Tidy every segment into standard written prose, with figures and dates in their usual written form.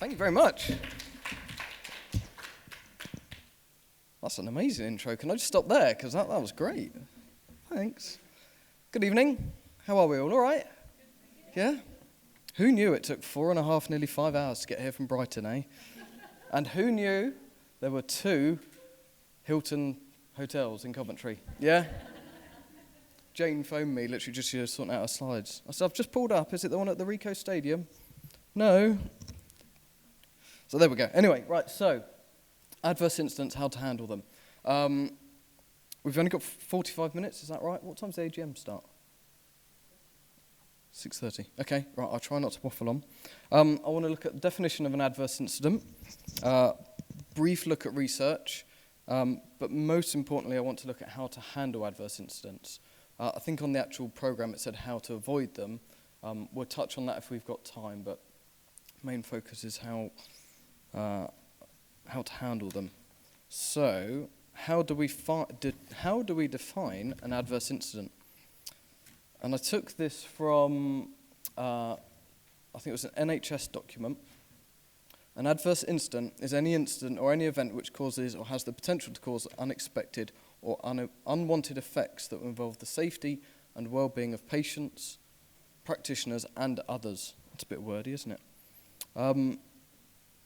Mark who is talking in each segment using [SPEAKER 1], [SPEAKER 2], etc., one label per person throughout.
[SPEAKER 1] Thank you very much. That's an amazing intro. Can I just stop there? Because that was great. Thanks. Good evening. How are we all? All right? Yeah? Who knew it took 4.5, nearly 5 hours to get here from Brighton, eh? And who knew there were 2 Hilton hotels in Coventry? Yeah? Jane phoned me, literally just sorting out her slides. I said, I've just pulled up. Is it the one at the Ricoh Stadium? No. So there we go. Anyway, right, so adverse incidents, how to handle them. We've only got 45 minutes, is that right? What time's the AGM start? 6:30. Okay, right, I'll try not to waffle on. I want to look at the definition of an adverse incident, brief look at research, but most importantly, I want to look at how to handle adverse incidents. I think on the actual program it said how to avoid them. We'll touch on that if we've got time, but main focus is how to handle them. So, how do we define an adverse incident? And I took this from, I think it was an NHS document. An adverse incident is any incident or any event which causes or has the potential to cause unexpected or unwanted effects that will involve the safety and well-being of patients, practitioners, and others. It's a bit wordy, isn't it?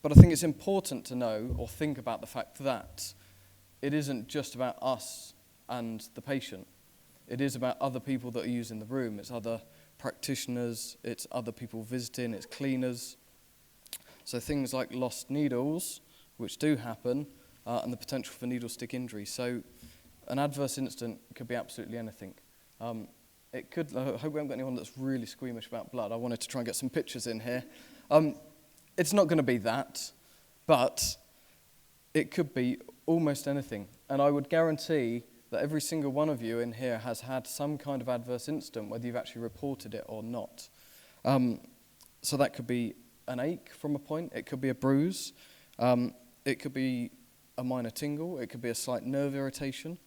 [SPEAKER 1] But I think it's important to know or think about the fact that it isn't just about us and the patient. It is about other people that are using the room. It's other practitioners, it's other people visiting, it's cleaners. So things like lost needles, which do happen, and the potential for needle stick injury. So an adverse incident could be absolutely anything. It could. I hope we haven't got anyone that's really squeamish about blood. I wanted to try and get some pictures in here. It's not going to be that, but it could be almost anything. And I would guarantee that every single one of you in here has had some kind of adverse incident, whether you've actually reported it or not. So that could be an ache from a point, it could be a bruise, it could be a minor tingle, it could be a slight nerve irritation,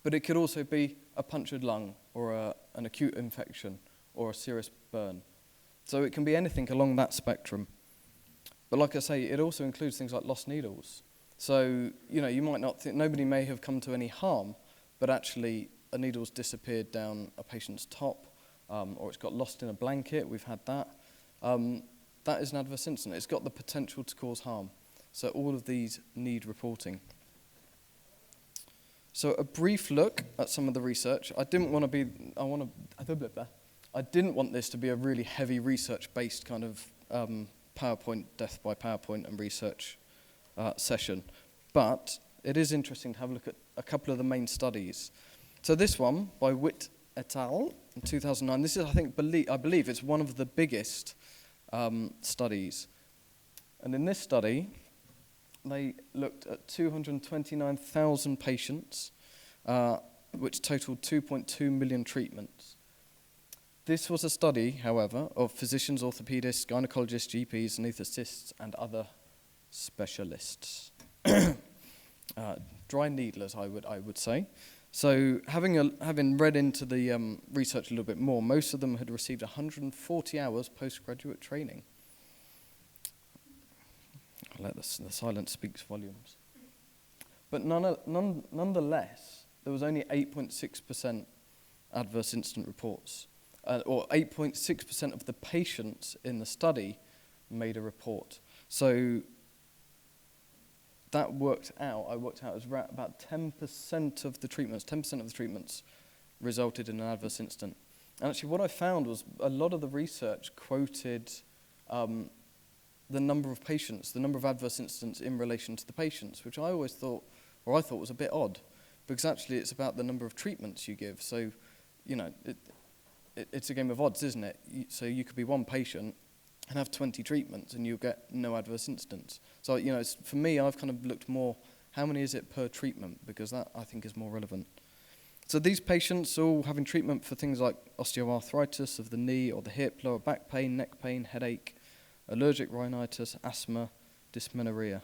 [SPEAKER 1] but it could also be a punctured lung or an acute infection or a serious burn. So it can be anything along that spectrum. But like I say, it also includes things like lost needles. So, you might not think, nobody may have come to any harm, but actually a needle's disappeared down a patient's top, or it's got lost in a blanket, we've had that. That is an adverse incident. It's got the potential to cause harm. So all of these need reporting. So a brief look at some of the research. I didn't want this to be a really heavy research-based kind of PowerPoint, death by PowerPoint and research session. But it is interesting to have a look at a couple of the main studies. So this one, by Witt et al. In 2009, this is, I believe it's one of the biggest studies. And in this study, they looked at 229,000 patients, which totaled 2.2 million treatments. This was a study, however, of physicians, orthopedists, gynecologists, GPs, anaesthetists, and other specialists. Dry needlers, I would say. So having read into the research a little bit more, most of them had received 140 hours postgraduate training. I'll let the silence speak volumes. But nonetheless, there was only 8.6% adverse incident reports, or 8.6% of the patients in the study made a report. So I worked out as about 10% of the treatments resulted in an adverse incident. And actually what I found was a lot of the research quoted the number of patients, the number of adverse incidents in relation to the patients, which I thought was a bit odd, because actually it's about the number of treatments you give. So, it's a game of odds, isn't it? So you could be one patient and have 20 treatments and you'll get no adverse incidents. So, for me, I've kind of looked more, how many is it per treatment? Because that, I think, is more relevant. So these patients all having treatment for things like osteoarthritis of the knee or the hip, lower back pain, neck pain, headache, allergic rhinitis, asthma, dysmenorrhea.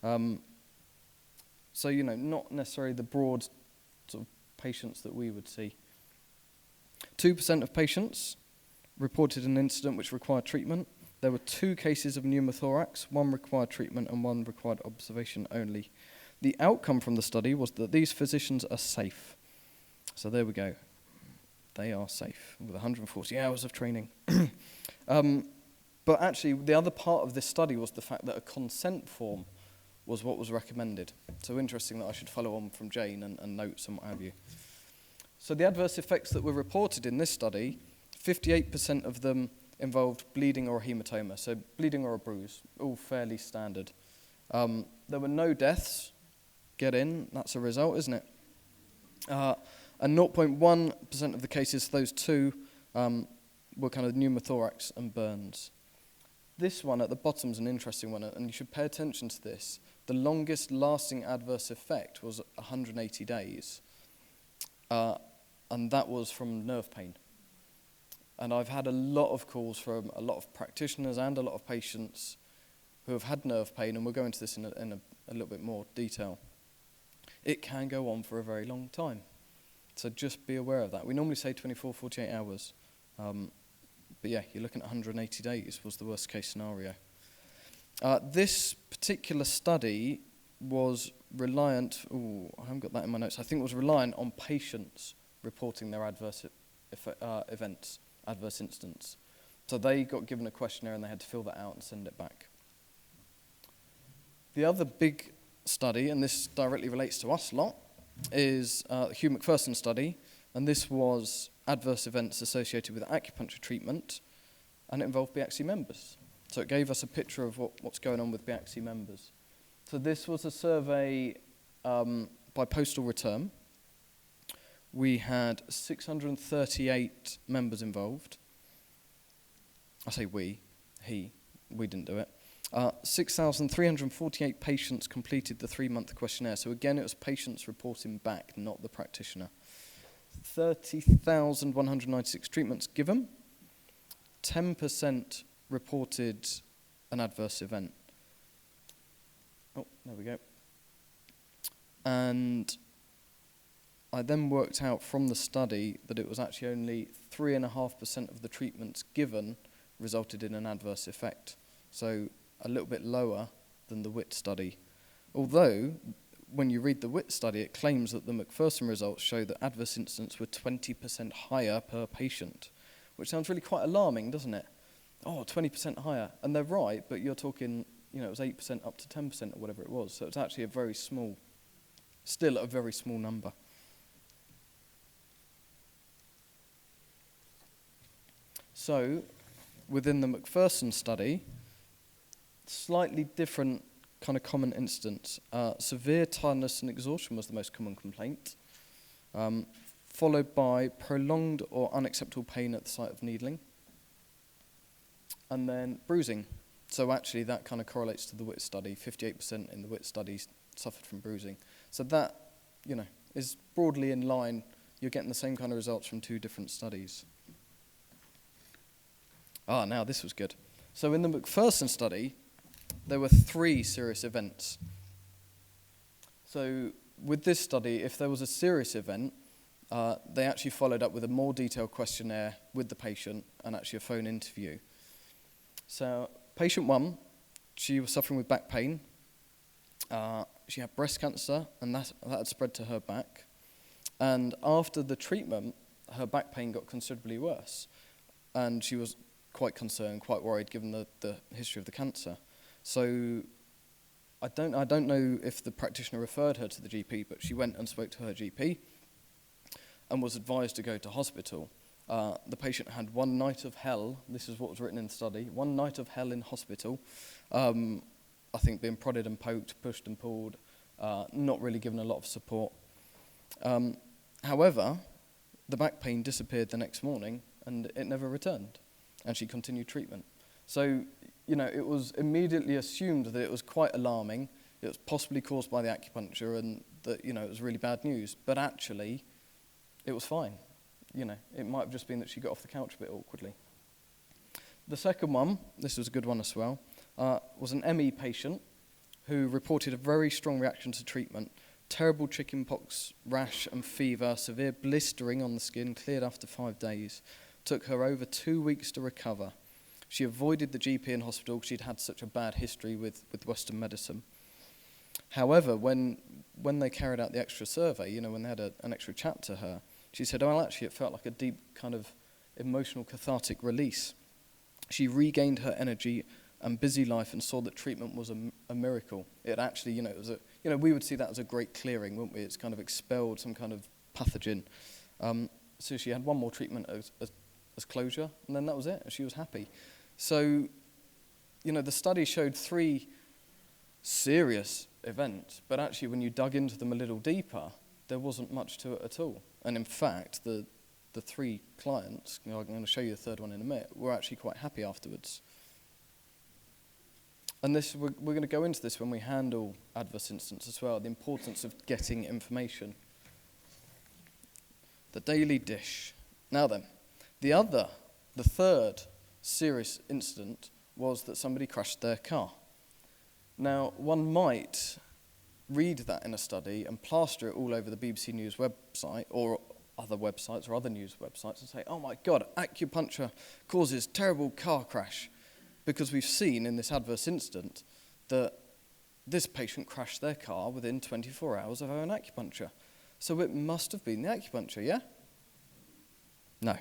[SPEAKER 1] So, not necessarily the broad sort of patients that we would see. 2% of patients reported an incident which required treatment. There were 2 cases of pneumothorax, 1 required treatment and 1 required observation only. The outcome from the study was that these physicians are safe. So there we go. They are safe with 140 hours of training. But actually, the other part of this study was the fact that a consent form was what was recommended. So interesting that I should follow on from Jane and notes and what have you. So the adverse effects that were reported in this study, 58% of them involved bleeding or a hematoma, so bleeding or a bruise, all fairly standard. There were no deaths. Get in, that's a result, isn't it? And 0.1% of the cases, those 2, were kind of pneumothorax and burns. This one at the bottom is an interesting one, and you should pay attention to this. The longest lasting adverse effect was 180 days, and that was from nerve pain. And I've had a lot of calls from a lot of practitioners and a lot of patients who have had nerve pain, and we'll go into this in a little bit more detail. It can go on for a very long time, so just be aware of that. We normally say 24, 48 hours. But yeah, you're looking at 180 days was the worst case scenario. This particular study was reliant, I haven't got that in my notes, I think it was reliant on patients reporting their adverse events, adverse incidents. So they got given a questionnaire and they had to fill that out and send it back. The other big study, and this directly relates to us a lot, is the Hugh Macpherson study, and this was adverse events associated with acupuncture treatment, and it involved BACSI members. So it gave us a picture of what's going on with BACSI members. So this was a survey by postal return. We had 638 members involved. I say we didn't do it. 6,348 patients completed the 3-month questionnaire. So again, it was patients reporting back, not the practitioner. 30,196 treatments given. 10% reported an adverse event. Oh, there we go. And I then worked out from the study that it was actually only 3.5% of the treatments given resulted in an adverse effect. So a little bit lower than the WIT study. Although, when you read the WIT study, it claims that the Macpherson results show that adverse incidents were 20% higher per patient, which sounds really quite alarming, doesn't it? Oh, 20% higher. And they're right, but you're talking, it was 8% up to 10% or whatever it was. So it's actually still a very small number. So, within the Macpherson study, slightly different kind of common incidents. Severe tiredness and exhaustion was the most common complaint, followed by prolonged or unacceptable pain at the site of needling, and then bruising. So actually that kind of correlates to the WIT study. 58% in the WIT study suffered from bruising. So that, is broadly in line. You're getting the same kind of results from 2 different studies. Now this was good. So in the Macpherson study, there were 3 serious events. So with this study, if there was a serious event, they actually followed up with a more detailed questionnaire with the patient and actually a phone interview. So patient 1, she was suffering with back pain. She had breast cancer, and that had spread to her back. And after the treatment, her back pain got considerably worse. And she was quite concerned, quite worried, given the history of the cancer. So I don't know if the practitioner referred her to the GP, but she went and spoke to her GP and was advised to go to hospital. The patient had 1 night of hell. This is what was written in the study. 1 night of hell in hospital. I think being prodded and poked, pushed and pulled, not really given a lot of support. However, the back pain disappeared the next morning and it never returned, and she continued treatment. So, it was immediately assumed that it was quite alarming. It was possibly caused by the acupuncture and that, it was really bad news. But actually, it was fine. It might have just been that she got off the couch a bit awkwardly. The second one, this was a good one as well, was an ME patient who reported a very strong reaction to treatment. Terrible chickenpox rash and fever, severe blistering on the skin, cleared after 5 days. Took her over 2 weeks to recover. She avoided the GP in hospital because she'd had such a bad history with Western medicine. However, when they carried out the extra survey, when they had an extra chat to her, she said, well, actually, it felt like a deep kind of emotional cathartic release. She regained her energy and busy life and saw that treatment was a miracle. It actually, it was we would see that as a great clearing, wouldn't we? It's kind of expelled some kind of pathogen. So she had one more treatment as closure, and then that was it, and she was happy. So, the study showed 3 serious events, but actually when you dug into them a little deeper, there wasn't much to it at all. And in fact, the 3 clients, I'm going to show you the third one in a minute, were actually quite happy afterwards. And this, we're going to go into this when we handle adverse incidents as well, the importance of getting information. The daily dish. Now then, the third serious incident was that somebody crashed their car. Now, one might read that in a study and plaster it all over the BBC News website or other websites or other news websites and say, oh my God, acupuncture causes terrible car crash, because we've seen in this adverse incident that this patient crashed their car within 24 hours of having acupuncture. So it must have been the acupuncture, yeah? No.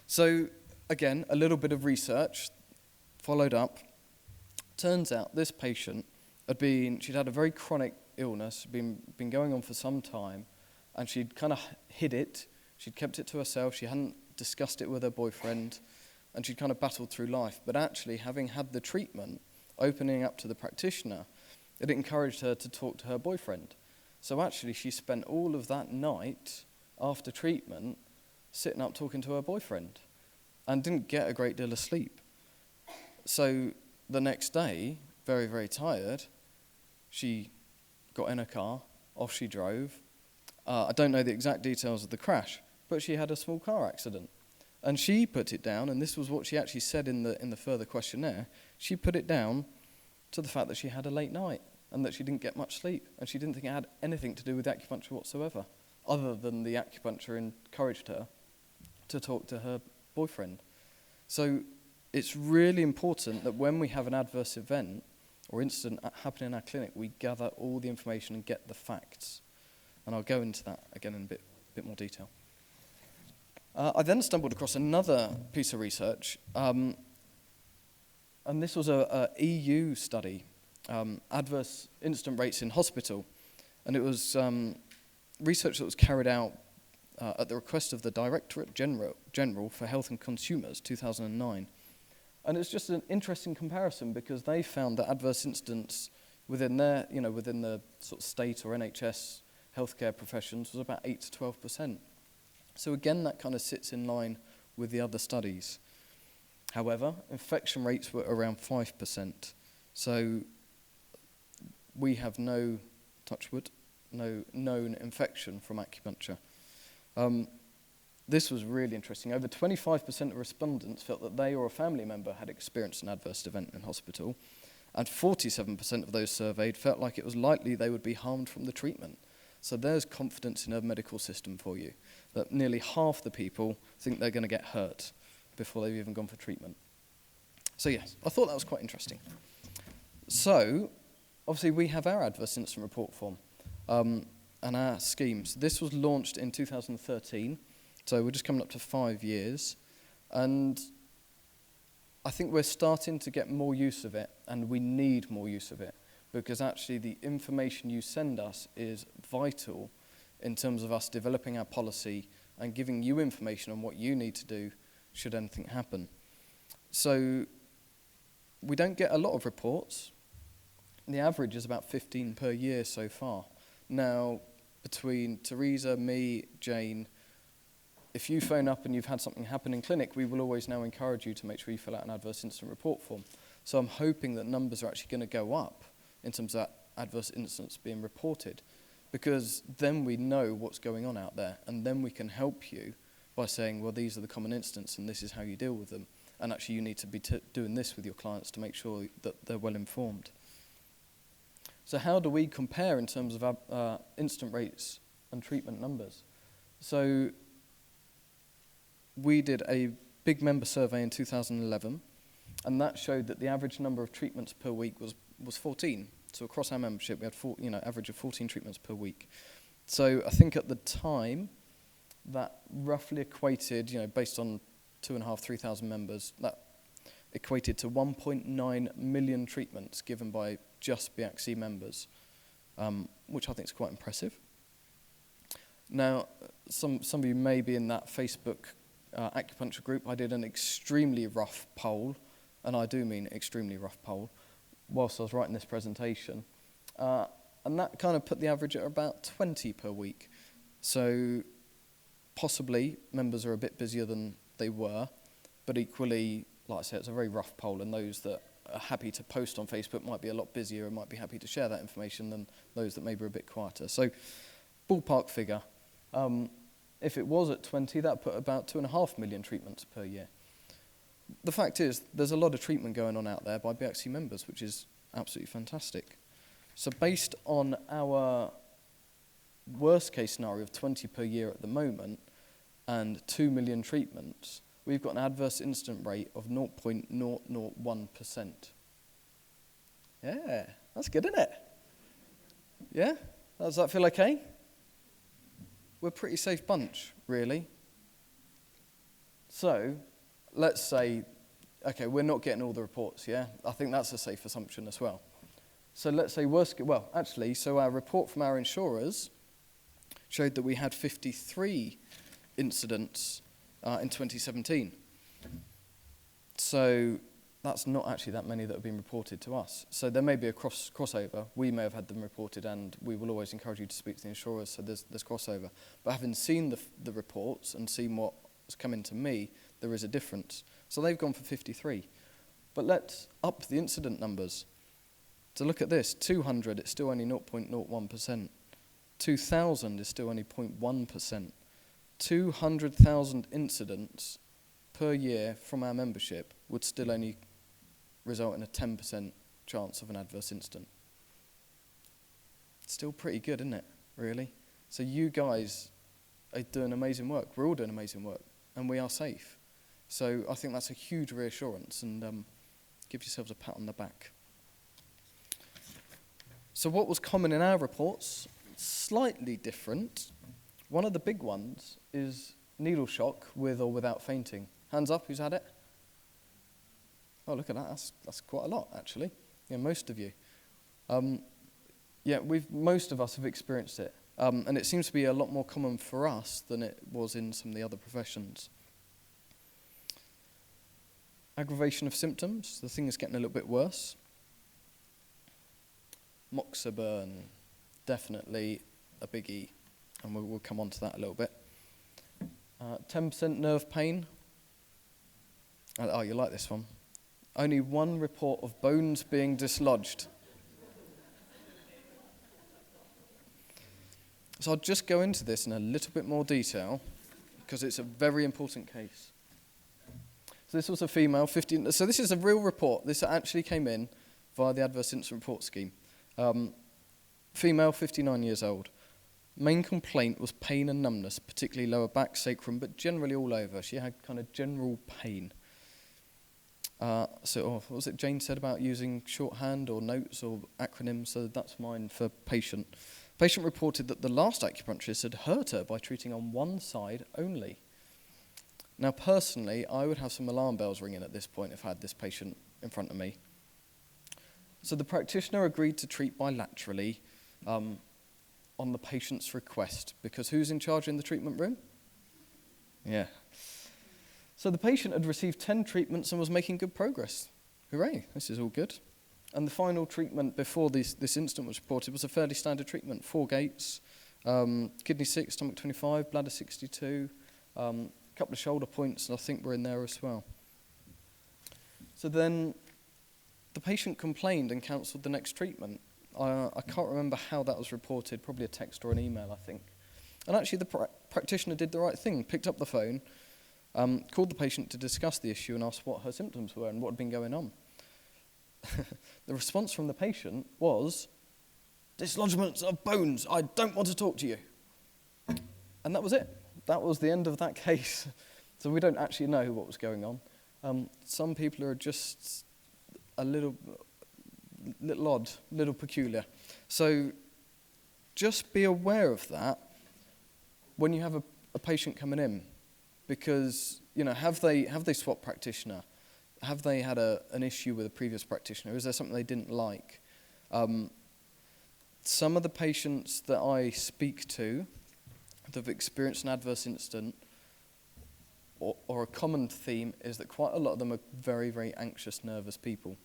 [SPEAKER 1] So, again, a little bit of research followed up. Turns out this patient she'd had a very chronic illness, been going on for some time, and she'd kind of hid it. She'd kept it to herself. She hadn't discussed it with her boyfriend, and she'd kind of battled through life. But actually, having had the treatment, opening up to the practitioner, it encouraged her to talk to her boyfriend. So actually, she spent all of that night after treatment sitting up talking to her boyfriend and didn't get a great deal of sleep. So the next day, very, very tired, she got in her car, off she drove. I don't know the exact details of the crash, but she had a small car accident. And she put it down, and this was what she actually said in the further questionnaire, she put it down to the fact that she had a late night and that she didn't get much sleep, and she didn't think it had anything to do with acupuncture whatsoever, other than the acupuncture encouraged her to talk to her boyfriend. So it's really important that when we have an adverse event or incident happening in our clinic, we gather all the information and get the facts. And I'll go into that again in a bit more detail. I then stumbled across another piece of research, and this was a EU study, adverse incident rates in hospital, and it was research that was carried out at the request of the Directorate General for Health and Consumers, 2009. And it's just an interesting comparison because they found that adverse incidents within within the sort of state or NHS healthcare professions was about 8 to 12%. So again, that kind of sits in line with the other studies. However, infection rates were around 5%. So we have no, touch wood, no known infection from acupuncture. This was really interesting. Over 25% of respondents felt that they or a family member had experienced an adverse event in hospital, and 47% of those surveyed felt like it was likely they would be harmed from the treatment. So there's confidence in our medical system for you, that nearly half the people think they're going to get hurt before they've even gone for treatment. So yes, I thought that was quite interesting. So, obviously we have our adverse incident report form and our schemes. This was launched in 2013, so we're just coming up to 5 years. And I think we're starting to get more use of it, and we need more use of it, because actually the information you send us is vital in terms of us developing our policy and giving you information on what you need to do should anything happen. So we don't get a lot of reports. The average is about 15 per year so far. Now, between Teresa, me, Jane, if you phone up and you've had something happen in clinic, we will always now encourage you to make sure you fill out an adverse incident report form. So I'm hoping that numbers are actually going to go up in terms of adverse incidents being reported, because then we know what's going on out there, and then we can help you by saying, well, these are the common incidents and this is how you deal with them, and actually you need to be doing this with your clients to make sure that they're well informed. So how do we compare in terms of incident rates and treatment numbers? So we did a big member survey in 2011, And that showed that the average number of treatments per week was 14. So across our membership, we had average of 14 treatments per week. So I think at the time, that roughly equated, based on 2,500, 3,000 members, that equated to 1.9 million treatments given by just BACC members, which I think is quite impressive. Now, some of you may be in that Facebook acupuncture group. I did an extremely rough poll, and I do mean extremely rough poll, whilst I was writing this presentation. And that kind of put the average at about 20 per week. So possibly members are a bit busier than they were, but equally, like I said, it's a very rough poll, and those that are happy to post on Facebook might be a lot busier and might be happy to share that information than those that maybe are a bit quieter. So ballpark figure, if it was at 20, that put about 2.5 million treatments per year. The fact is, there's a lot of treatment going on out there by BACC members, which is absolutely fantastic. So based on our worst case scenario of 20 per year at the moment and 2 million treatments, we've got an adverse incident rate of 0.001%. Yeah, that's good, isn't it? Yeah? Does that feel okay? We're a pretty safe bunch, really. So, let's say, okay, we're not getting all the reports, yeah? I think that's a safe assumption as well. So let's say so our report from our insurers showed that we had 53 incidents in 2017. So that's not actually that many that have been reported to us. So there may be a crossover. We may have had them reported, and we will always encourage you to speak to the insurers, so there's crossover. But having seen the reports and seen what's come into me, there is a difference. So they've gone for 53. But let's up the incident numbers. So look at this, 200, it's still only 0.01%. 2,000 is still only 0.1%. 200,000 incidents per year from our membership would still only result in a 10% chance of an adverse incident. Still pretty good, isn't it, really? So you guys are doing amazing work. We're all doing amazing work, and we are safe. So I think that's a huge reassurance, and give yourselves a pat on the back. So what was common in our reports? Slightly different. One of the big ones is needle shock with or without fainting. Hands up, who's had it? Oh, look at that. That's quite a lot, actually. Yeah, most of you. Most of us have experienced it. And it seems to be a lot more common for us than it was in some of the other professions. Aggravation of symptoms. The thing is getting a little bit worse. Moxa burn, definitely a biggie, and we'll come on to that a little bit. 10% nerve pain. Oh, you like this one. Only one report of bones being dislodged. So I'll just go into this in a little bit more detail, because it's a very important case. So this was a female, 15. So this is a real report. This actually came in via the Adverse Incident Report Scheme. Female, 59 years old. Main complaint was pain and numbness, particularly lower back, sacrum, but generally all over. She had kind of general pain. What was it Jane said about using shorthand or notes or acronyms? So that's mine for patient. Patient reported that the last acupuncturist had hurt her by treating on one side only. Now, personally, I would have some alarm bells ringing at this point if I had this patient in front of me. So the practitioner agreed to treat bilaterally on the patient's request, because who's in charge in the treatment room? Yeah. So the patient had received 10 treatments and was making good progress. Hooray, this is all good. And the final treatment before this incident was reported was a fairly standard treatment, 4 gates, kidney 6, stomach 25, bladder 62, a couple of shoulder points, and I think we're in there as well. So then the patient complained and cancelled the next treatment. I can't remember how that was reported, probably a text or an email, I think. And actually the practitioner did the right thing, picked up the phone, called the patient to discuss the issue and asked what her symptoms were and what had been going on. The response from the patient was, "Dislodgements of bones, I don't want to talk to you." And that was it. That was the end of that case. So we don't actually know what was going on. Some people are just a little odd, little peculiar. So just be aware of that when you have a patient coming in, because have they swapped practitioner? Have they had an issue with a previous practitioner? Is there something they didn't like? Some of the patients that I speak to that have experienced an adverse incident, or a common theme, is that quite a lot of them are very, very anxious, nervous people.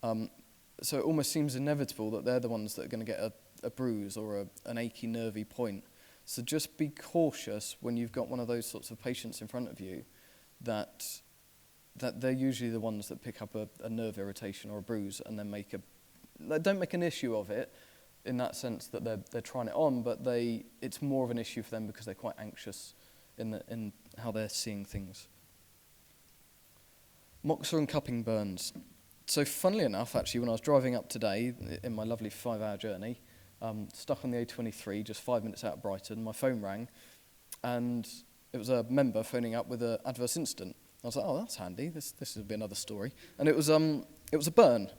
[SPEAKER 1] So it almost seems inevitable that they're the ones that are going to get a bruise or an achy, nervy point. So just be cautious when you've got one of those sorts of patients in front of you, that they're usually the ones that pick up a nerve irritation or a bruise and then don't make an issue of it in that sense that they're trying it on, but it's more of an issue for them because they're quite anxious in how they're seeing things. Moxa and cupping burns. So funnily enough, actually, when I was driving up today in my lovely 5-hour journey, stuck on the A23, just 5 minutes out of Brighton, my phone rang, and it was a member phoning up with an adverse incident. I was like, oh, that's handy. This will be another story. And it was a burn.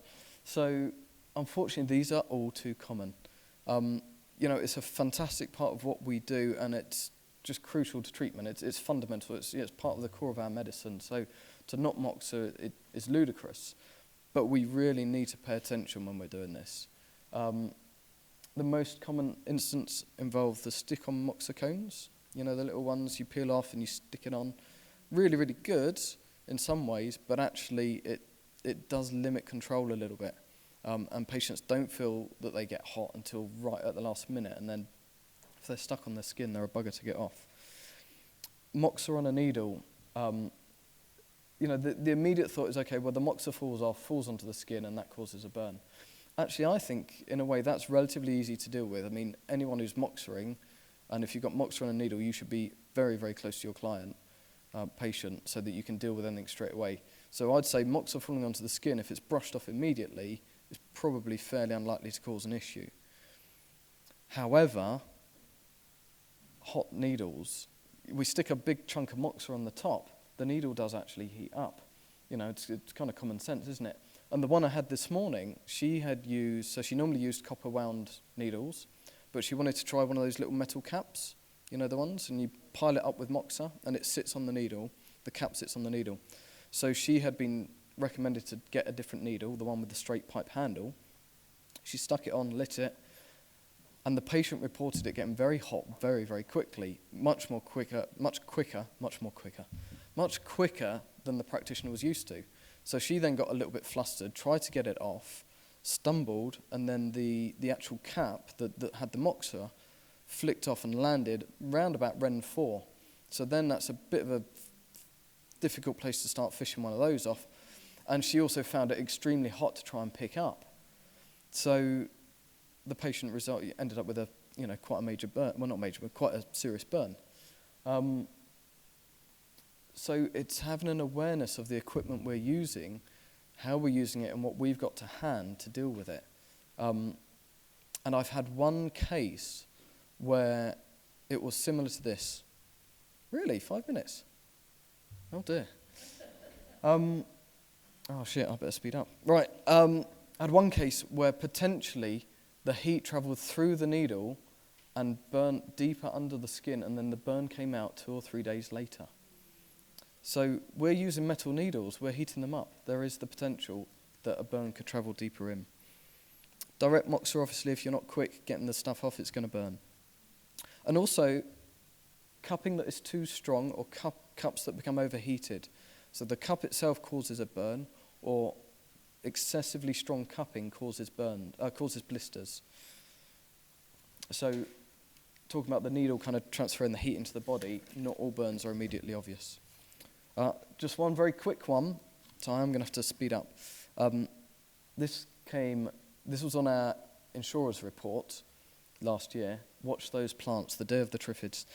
[SPEAKER 1] So unfortunately, these are all too common. It's a fantastic part of what we do, and it's just crucial to treatment. It's fundamental. It's part of the core of our medicine. So to not moxa it is ludicrous, but we really need to pay attention when we're doing this. The most common instance involve the stick-on moxa cones. The little ones you peel off and you stick it on. Really, really good in some ways, but actually it does limit control a little bit. And patients don't feel that they get hot until right at the last minute, and then if they're stuck on their skin, they're a bugger to get off. Moxa on a needle. The immediate thought is, okay, well, the moxa falls onto the skin, and that causes a burn. Actually, I think, in a way, that's relatively easy to deal with. I mean, anyone who's moxering, and if you've got moxa on a needle, you should be very, very close to your patient, so that you can deal with anything straight away. So I'd say moxa falling onto the skin, if it's brushed off immediately, is probably fairly unlikely to cause an issue. However, hot needles, we stick a big chunk of moxa on the top, the needle does actually heat up. It's kind of common sense, isn't it? And the one I had this morning, she normally used copper wound needles, but she wanted to try one of those little metal caps, the ones, and you pile it up with moxa, and it sits on the needle, the cap sits on the needle. So she had been recommended to get a different needle, the one with the straight pipe handle. She stuck it on, lit it, and the patient reported it getting very hot very, very quickly, much quicker than the practitioner was used to. So she then got a little bit flustered, tried to get it off, stumbled, and then the actual cap that had the moxa flicked off and landed round about Ren 4. So then that's a bit of a difficult place to start fishing one of those off. And she also found it extremely hot to try and pick up. So the patient ended up with quite a major burn. Well, not major, but quite a serious burn. So it's having an awareness of the equipment we're using, how we're using it, and what we've got to hand to deal with it. And I've had one case where it was similar to this. Really? 5 minutes? Oh, dear. Oh, shit, I better speed up. Right, I had one case where potentially the heat travelled through the needle and burnt deeper under the skin, and then the burn came out 2 or 3 days later. So we're using metal needles, we're heating them up. There is the potential that a burn could travel deeper in. Direct moxa, obviously, if you're not quick getting the stuff off, it's going to burn. And also, cupping that is too strong, or cups that become overheated. So the cup itself causes a burn, or excessively strong cupping causes blisters. So talking about the needle kind of transferring the heat into the body, not all burns are immediately obvious. Just one very quick one, so I'm going to have to speed up. This was on our insurer's report last year. Watch those plants, the day of the Triffids.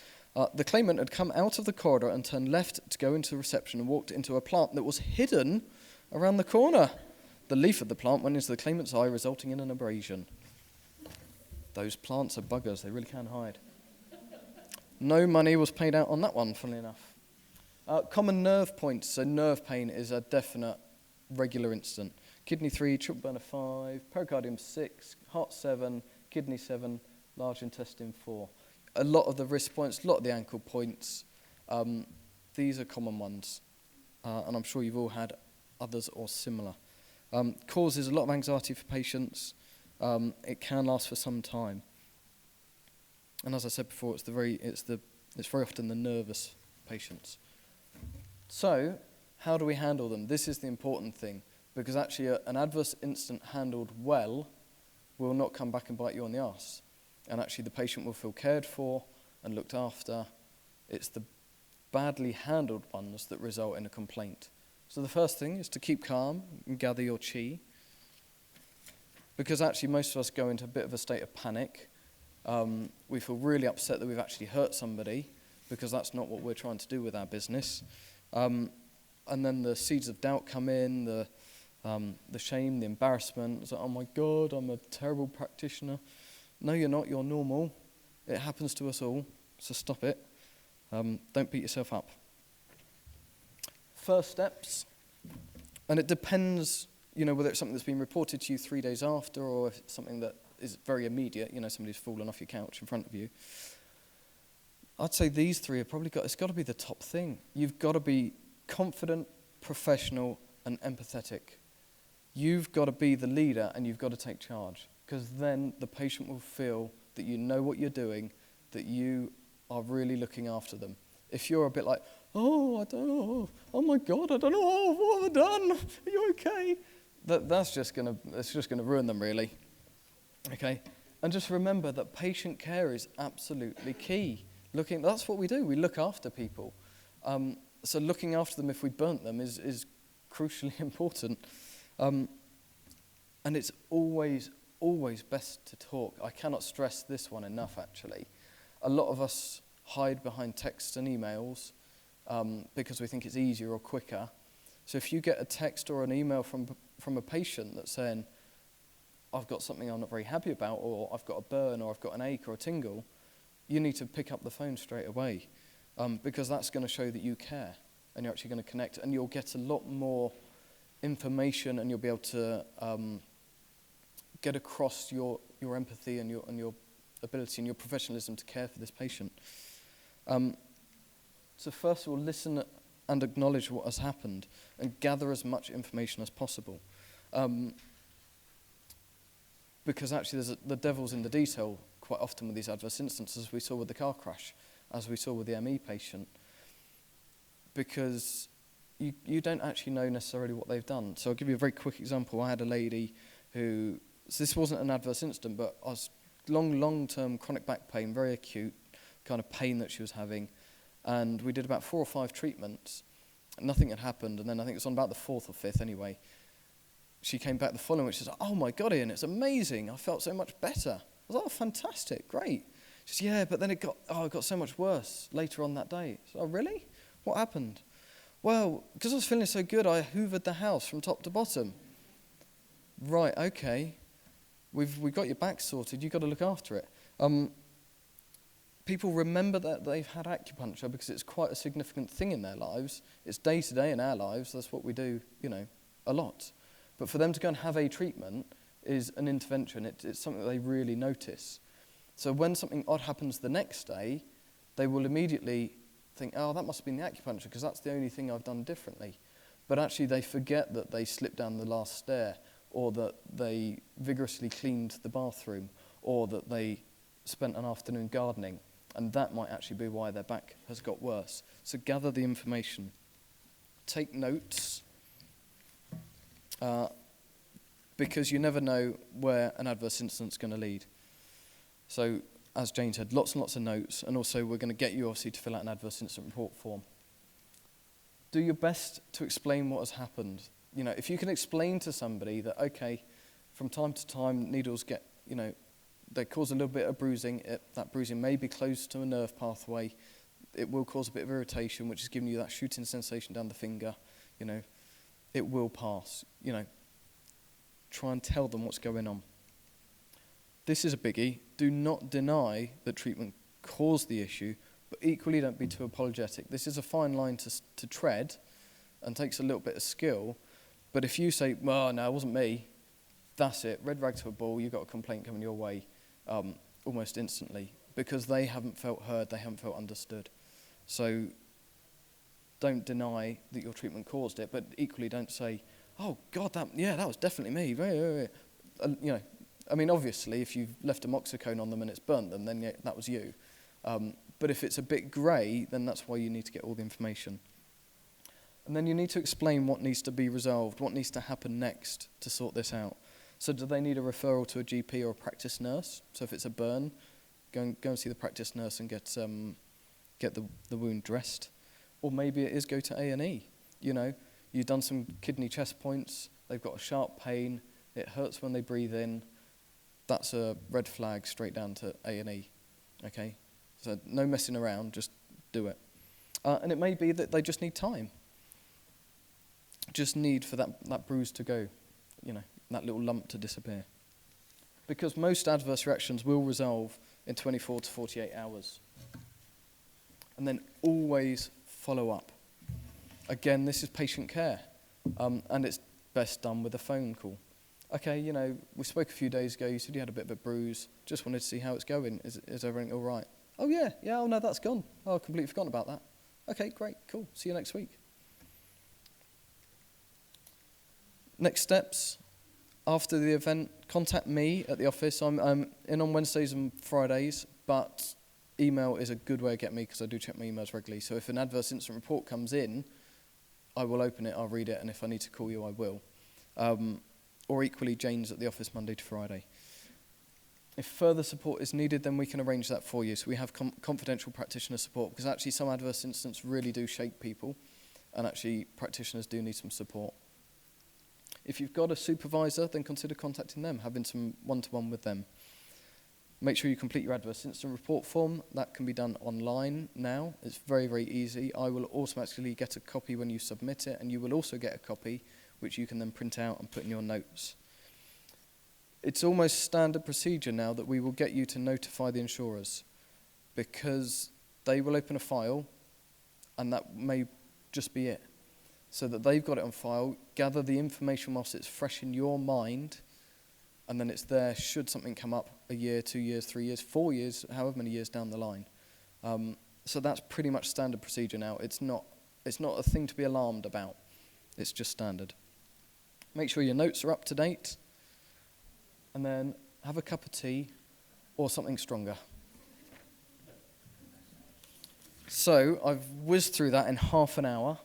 [SPEAKER 1] The claimant had come out of the corridor and turned left to go into reception and walked into a plant that was hidden around the corner. The leaf of the plant went into the claimant's eye, resulting in an abrasion. Those plants are buggers, they really can hide. No money was paid out on that one, funnily enough. Common nerve points, so nerve pain is a definite regular incident. Kidney 3, triple burner 5, pericardium 6, heart 7, kidney 7, large intestine 4. A lot of the wrist points, a lot of the ankle points, these are common ones. And I'm sure you've all had others or similar. Causes a lot of anxiety for patients. It can last for some time. And as I said before, it's very often the nervous patients. So, how do we handle them? This is the important thing, because actually an adverse incident handled well will not come back and bite you on the arse. And actually the patient will feel cared for and looked after. It's the badly handled ones that result in a complaint. So the first thing is to keep calm and gather your chi, because actually most of us go into a bit of a state of panic. We feel really upset that we've actually hurt somebody, because that's not what we're trying to do with our business. And then the seeds of doubt come in, the shame, the embarrassment. It's like, oh my God, I'm a terrible practitioner. No, you're not. You're normal. It happens to us all, so stop it. Don't beat yourself up. First steps, and it depends, whether it's something that's been reported to you 3 days after, or if it's something that is very immediate, somebody's fallen off your couch in front of you. I'd say these three it's got to be the top thing. You've got to be confident, professional, and empathetic. You've got to be the leader, and you've got to take charge, because then the patient will feel that you know what you're doing, that you are really looking after them. If you're a bit like, oh, I don't know, oh my God, I don't know, what have I done? Are you okay? That's just gonna ruin them, really. Okay, and just remember that patient care is absolutely key. That's what we do. We look after people. So looking after them if we burnt them is crucially important. And it's always best to talk. I cannot stress this one enough, actually. A lot of us hide behind texts and emails because we think it's easier or quicker. So if you get a text or an email from a patient that's saying, I've got something I'm not very happy about, or I've got a burn, or I've got an ache or a tingle, you need to pick up the phone straight away, because that's going to show that you care, and you're actually going to connect, and you'll get a lot more information, and you'll be able to get across your empathy and your ability and your professionalism to care for this patient. So first of all, listen and acknowledge what has happened, and gather as much information as possible. Because actually the devil's in the detail quite often with these adverse instances, as we saw with the car crash, as we saw with the ME patient, because you don't actually know necessarily what they've done. So I'll give you a very quick example. I had a lady so this wasn't an adverse incident, but I was long-term chronic back pain, very acute kind of pain that she was having, and we did about 4 or 5 treatments. Nothing had happened, and then I think it was on about the 4th or 5th anyway. She came back the following week. She said, oh my God, Ian, it's amazing. I felt so much better. I was like, oh, fantastic, great. She said, yeah, but then it got so much worse later on that day. I said, oh, really? What happened? Well, because I was feeling so good, I hoovered the house from top to bottom. Right, okay. We've got your back sorted. You've got to look after it. People remember that they've had acupuncture because it's quite a significant thing in their lives. It's day to day in our lives. That's what we do, a lot. But for them to go and have a treatment is an intervention. It's something that they really notice. So when something odd happens the next day, they will immediately think, oh, that must have been the acupuncture because that's the only thing I've done differently. But actually they forget that they slipped down the last stair, or that they vigorously cleaned the bathroom, or that they spent an afternoon gardening. And that might actually be why their back has got worse. So gather the information. Take notes. Because you never know where an adverse incident's going to lead. So, as Jane said, lots and lots of notes, and also we're going to get you, obviously, to fill out an adverse incident report form. Do your best to explain what has happened. If you can explain to somebody that, okay, from time to time, needles get, they cause a little bit of bruising. That bruising may be close to a nerve pathway. It will cause a bit of irritation, which is giving you that shooting sensation down the finger, It will pass, Try and tell them what's going on. This is a biggie. Do not deny that treatment caused the issue. but equally don't be too apologetic. This is a fine line to tread and takes a little bit of skill. But if you say, well, no, it wasn't me, that's it. Red rag to a bull, you've got a complaint coming your way almost instantly because they haven't felt heard, they haven't felt understood. So don't deny that your treatment caused it, but equally don't say, oh, God, that was definitely me. I mean, obviously, if you've left a moxicone on them and it's burnt them, then yeah, that was you. But if it's a bit grey, then that's why you need to get all the information. And then you need to explain what needs to be resolved, what needs to happen next to sort this out. So do they need a referral to a GP or a practice nurse? So if it's a burn, go and see the practice nurse and get the wound dressed. Or maybe it is go to A&E. You know, you've done some kidney chest points, they've got a sharp pain, it hurts when they breathe in. That's a red flag straight down to A&E, okay? So no messing around, just do it. And it may be that they just need time. Just need for that bruise to go, you know, that little lump to disappear. Because most adverse reactions will resolve in 24 to 48 hours. And then always follow up. Again, this is patient care, and it's best done with a phone call. Okay, you know, we spoke a few days ago, you said you had a bit of a bruise, just wanted to see how it's going. Is everything all right? Oh yeah, oh no, that's gone. Oh, I've completely forgotten about that. Okay, great, cool, see you next week. Next steps, after the event, contact me at the office. I'm in on Wednesdays and Fridays, but email is a good way to get me because I do check my emails regularly. So if an adverse incident report comes in, I will open it, I'll read it, and if I need to call you, I will. Or equally, Jane's at the office Monday to Friday. If further support is needed, then we can arrange that for you. So we have confidential practitioner support because actually some adverse incidents really do shake people, and actually practitioners do need some support. If you've got a supervisor, then consider contacting them, having some one-to-one with them. Make sure you complete your adverse incident report form. That can be done online now. It's very, very easy. I will automatically get a copy when you submit it, and you will also get a copy which you can then print out and put in your notes. It's almost standard procedure now that we will get you to notify the insurers because they will open a file and that may just be it. So that they've got it on file, gather the information whilst it's fresh in your mind, and then it's there should something come up a year, 2 years, 3 years, 4 years, however many years down the line. So that's pretty much standard procedure now. It's not a thing to be alarmed about. It's just standard. Make sure your notes are up to date, and then have a cup of tea or something stronger. So I've whizzed through that in half an hour.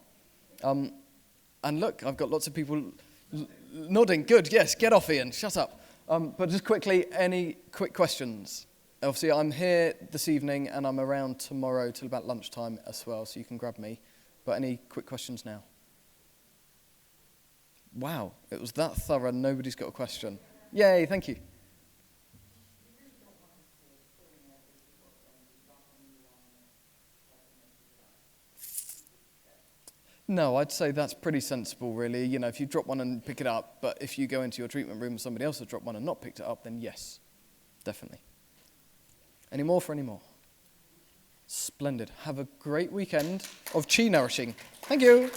[SPEAKER 1] And look, I've got lots of people nodding. Good, yes, get off, Ian, shut up. But just quickly, any quick questions? Obviously, I'm here this evening and I'm around tomorrow till about lunchtime as well, so you can grab me. But any quick questions now? Wow, it was that thorough, nobody's got a question. Yay, thank you. No, I'd say that's pretty sensible, really. You know, if you drop one and pick it up, but if you go into your treatment room and somebody else has dropped one and not picked it up, then yes, definitely. Any more for any more? Splendid. Have a great weekend of chi nourishing. Thank you.